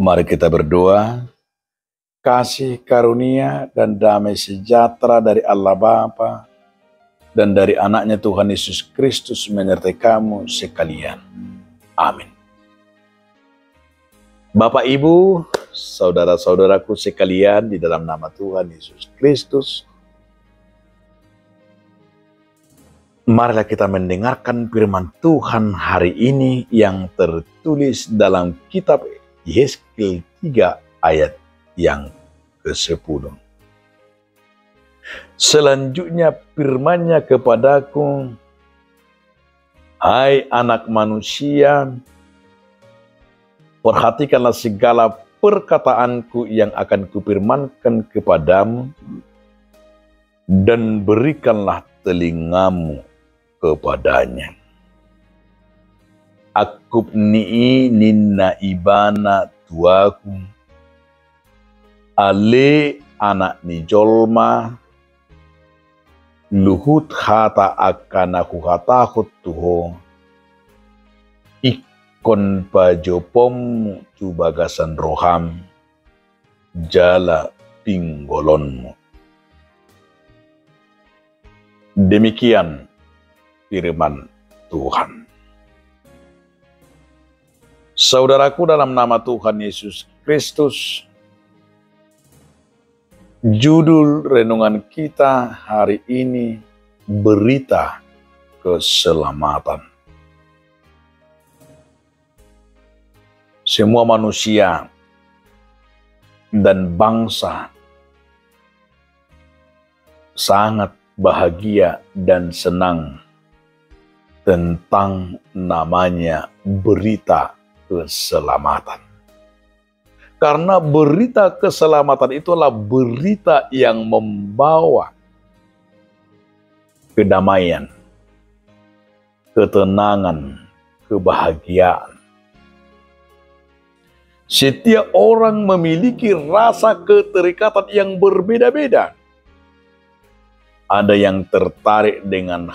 Mari kita berdoa. Kasih karunia dan damai sejahtera dari Allah Bapa dan dari anaknya Tuhan Yesus Kristus menyertai kamu sekalian. Amin. Bapak, Ibu, saudara-saudaraku sekalian di dalam nama Tuhan Yesus Kristus, marilah kita mendengarkan firman Tuhan hari ini yang tertulis dalam kitab Yeskel 3 ayat yang ke-10. Selanjutnya firman-Nya kepadaku, hai anak manusia, perhatikanlah segala perkataanku yang akan kupirmankan kepadamu, dan berikanlah telingamu kepadanya. Akub ni'i ninna ibana tuaku, ale anak ni jolma, luhut hata akana huhatahut tuho, ikon pajopom tu bagasan roham, jala pinggolonmu. Demikian firman Tuhan. Saudaraku, dalam nama Tuhan Yesus Kristus, judul renungan kita hari ini, berita keselamatan. Semua manusia dan bangsa sangat bahagia dan senang tentang namanya berita keselamatan. Karena berita keselamatan itulah berita yang membawa kedamaian, ketenangan, kebahagiaan. Setiap orang memiliki rasa keterikatan yang berbeda-beda. Ada yang tertarik dengan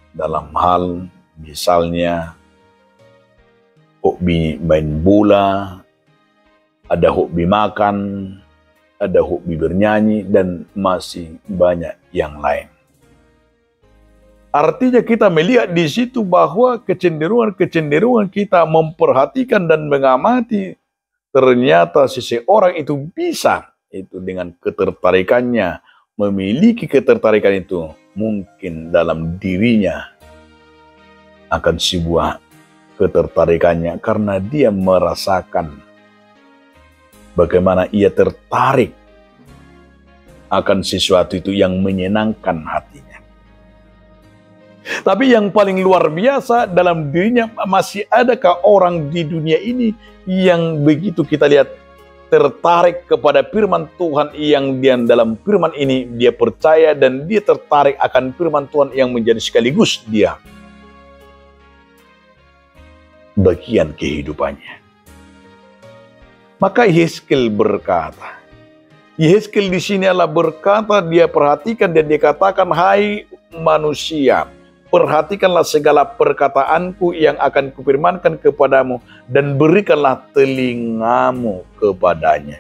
dalam hal misalnya hobi main bola, ada hobi makan, ada hobi bernyanyi, dan masih banyak yang lain. Artinya kita melihat di situ bahwa kecenderungan kita memperhatikan dan mengamati, ternyata seseorang itu bisa itu dengan ketertarikannya, memiliki ketertarikan itu mungkin dalam dirinya akan sebuah ketertarikannya karena dia merasakan bagaimana ia tertarik akan sesuatu itu yang menyenangkan hatinya. Tapi yang paling luar biasa dalam dirinya, masih adakah orang di dunia ini yang begitu kita lihat tertarik kepada firman Tuhan yang dalam firman ini dia percaya dan dia tertarik akan firman Tuhan yang menjadi sekaligus dia bagian kehidupannya. Maka Yeskel berkata, Yeskel di sini adalah berkata, dia perhatikan dan dia katakan, hai manusia, perhatikanlah segala perkataanku yang akan kupirmankan kepadamu, dan berikanlah telingamu kepadanya.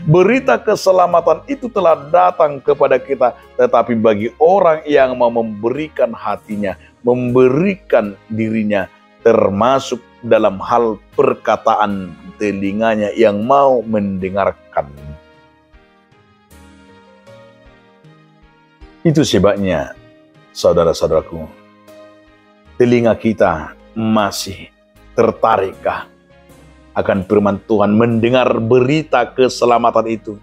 Berita keselamatan itu telah datang kepada kita, tetapi bagi orang yang mau memberikan hatinya, memberikan dirinya, termasuk dalam hal perkataan telinganya yang mau mendengarkan. Itu sebabnya, saudara-saudaraku, telinga kita masih tertarikkah akan firman Tuhan, mendengar berita keselamatan itu?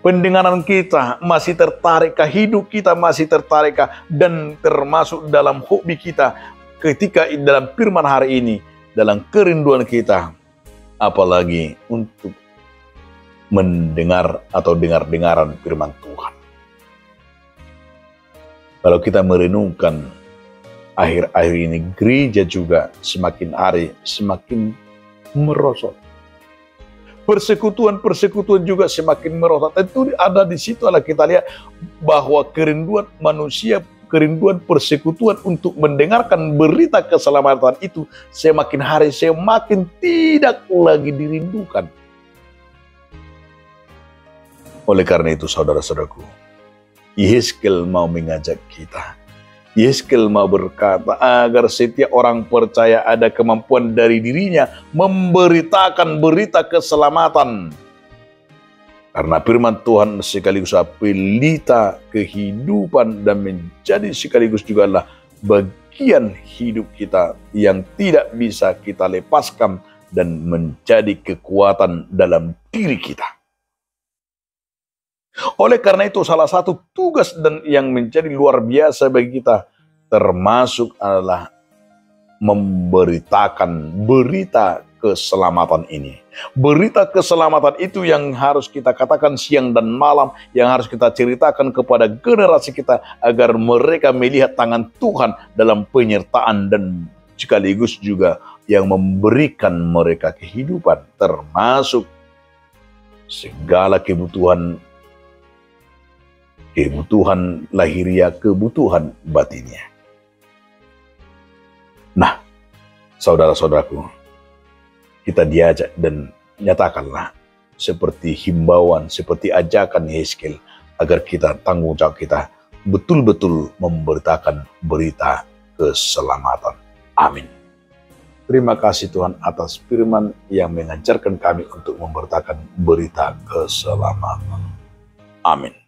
Pendengaran kita masih tertarikkah, hidup kita masih tertarikkah, dan termasuk dalam hobi kita ketika dalam firman hari ini, dalam kerinduan kita, apalagi untuk mendengar atau dengar-dengaran firman Tuhan. Kalau kita merenungkan akhir-akhir ini, gereja juga semakin hari semakin merosot. Persekutuan-persekutuan juga semakin merosot. Tentu ada di situ, kita lihat bahwa kerinduan manusia kerinduan persekutuan untuk mendengarkan berita keselamatan itu, semakin hari semakin tidak lagi dirindukan. Oleh karena itu saudara-saudaraku, Yehezkiel mau mengajak kita. Yehezkiel mau berkata agar setiap orang percaya ada kemampuan dari dirinya memberitakan berita keselamatan. Karena firman Tuhan sekaligus pelita kehidupan dan menjadi sekaligus juga adalah bagian hidup kita yang tidak bisa kita lepaskan dan menjadi kekuatan dalam diri kita. Oleh karena itu salah satu tugas dan yang menjadi luar biasa bagi kita termasuk adalah memberitakan berita keselamatan ini. Berita keselamatan itu yang harus kita katakan siang dan malam, yang harus kita ceritakan kepada generasi kita agar mereka melihat tangan Tuhan dalam penyertaan dan sekaligus juga yang memberikan mereka kehidupan, termasuk segala kebutuhan lahiriah, kebutuhan batinnya. Nah, saudara-saudaraku, kita diajak dan nyatakanlah seperti himbauan, seperti ajakan Yehezkiel agar kita tanggung jawab kita betul-betul memberitakan berita keselamatan. Amin. Terima kasih Tuhan atas firman yang mengajarkan kami untuk memberitakan berita keselamatan. Amin.